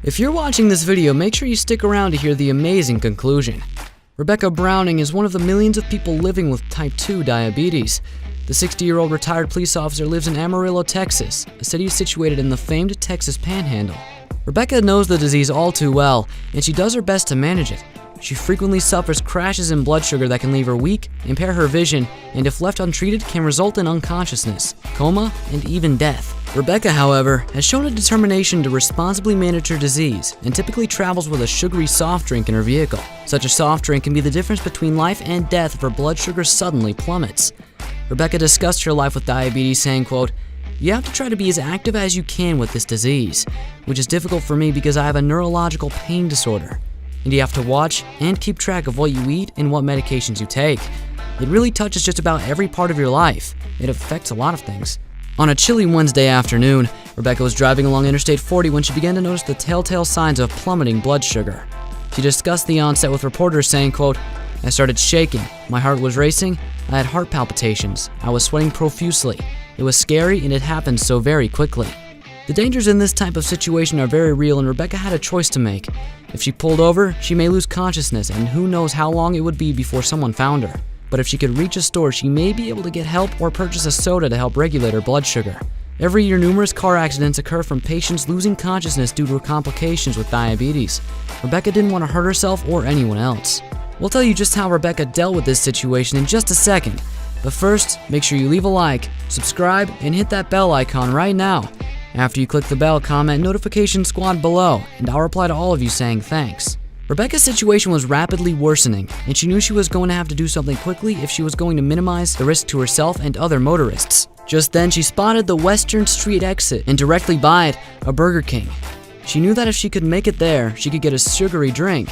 If you're watching this video, make sure you stick around to hear the amazing conclusion. Rebecca Browning is one of the millions of people living with type 2 diabetes. The 60-year-old retired police officer lives in Amarillo, Texas, a city situated in the famed Texas Panhandle. Rebecca knows the disease all too well, and she does her best to manage it. She frequently suffers crashes in blood sugar that can leave her weak, impair her vision, and if left untreated can result in unconsciousness, coma, and even death. Rebecca, however, has shown a determination to responsibly manage her disease and typically travels with a sugary soft drink in her vehicle. Such a soft drink can be the difference between life and death if her blood sugar suddenly plummets. Rebecca discussed her life with diabetes, saying, quote, "You have to try to be as active as you can with this disease, which is difficult for me because I have a neurological pain disorder. And you have to watch and keep track of what you eat and what medications you take. It really touches just about every part of your life. It affects a lot of things." On a chilly Wednesday afternoon, Rebecca was driving along Interstate 40 when she began to notice the telltale signs of plummeting blood sugar. She discussed the onset with reporters, saying, quote, "I started shaking. My heart was racing. I had heart palpitations. I was sweating profusely. It was scary and it happened so very quickly." The dangers in this type of situation are very real, and Rebecca had a choice to make. If she pulled over, she may lose consciousness, and who knows how long it would be before someone found her. But if she could reach a store, she may be able to get help or purchase a soda to help regulate her blood sugar. Every year, numerous car accidents occur from patients losing consciousness due to complications with diabetes. Rebecca didn't want to hurt herself or anyone else. We'll tell you just how Rebecca dealt with this situation in just a second. But first, make sure you leave a like, subscribe, and hit that bell icon right now. After you click the bell, comment Notification Squad below, and I'll reply to all of you saying thanks. Rebecca's situation was rapidly worsening, and she knew she was going to have to do something quickly if she was going to minimize the risk to herself and other motorists. Just then, she spotted the Western Street exit, and directly by it, a Burger King. She knew that if she could make it there, she could get a sugary drink.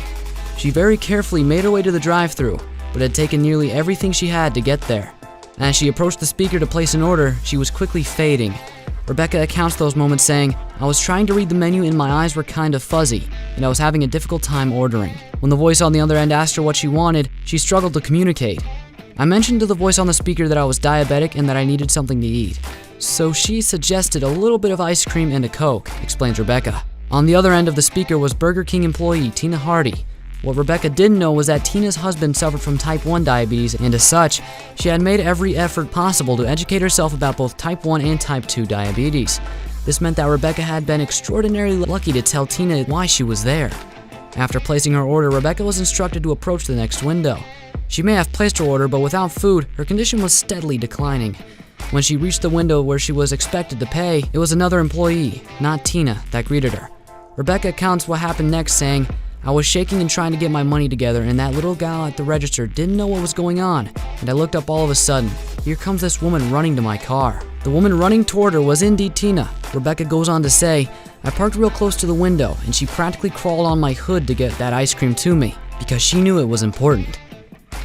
She very carefully made her way to the drive-thru, but had taken nearly everything she had to get there. As she approached the speaker to place an order, she was quickly fading. Rebecca accounts those moments, saying, "I was trying to read the menu and my eyes were kind of fuzzy, and I was having a difficult time ordering. When the voice on the other end asked her what she wanted, she struggled to communicate. I mentioned to the voice on the speaker that I was diabetic and that I needed something to eat. So she suggested a little bit of ice cream and a Coke," explains Rebecca. On the other end of the speaker was Burger King employee Tina Hardy. What Rebecca didn't know was that Tina's husband suffered from type 1 diabetes, and as such, she had made every effort possible to educate herself about both type 1 and type 2 diabetes. This meant that Rebecca had been extraordinarily lucky to tell Tina why she was there. After placing her order, Rebecca was instructed to approach the next window. She may have placed her order, but without food, her condition was steadily declining. When she reached the window where she was expected to pay, it was another employee, not Tina, that greeted her. Rebecca accounts what happened next, saying, "I was shaking and trying to get my money together, and that little gal at the register didn't know what was going on, and I looked up all of a sudden. Here comes this woman running to my car." The woman running toward her was indeed Tina. Rebecca goes on to say, "I parked real close to the window, and she practically crawled on my hood to get that ice cream to me, because she knew it was important."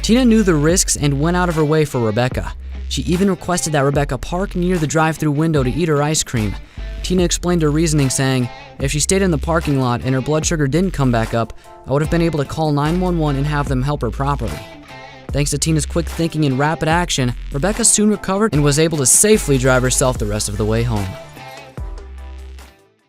Tina knew the risks and went out of her way for Rebecca. She even requested that Rebecca park near the drive-thru window to eat her ice cream. Tina explained her reasoning, saying, "If she stayed in the parking lot and her blood sugar didn't come back up, I would have been able to call 911 and have them help her properly." Thanks to Tina's quick thinking and rapid action, Rebecca soon recovered and was able to safely drive herself the rest of the way home.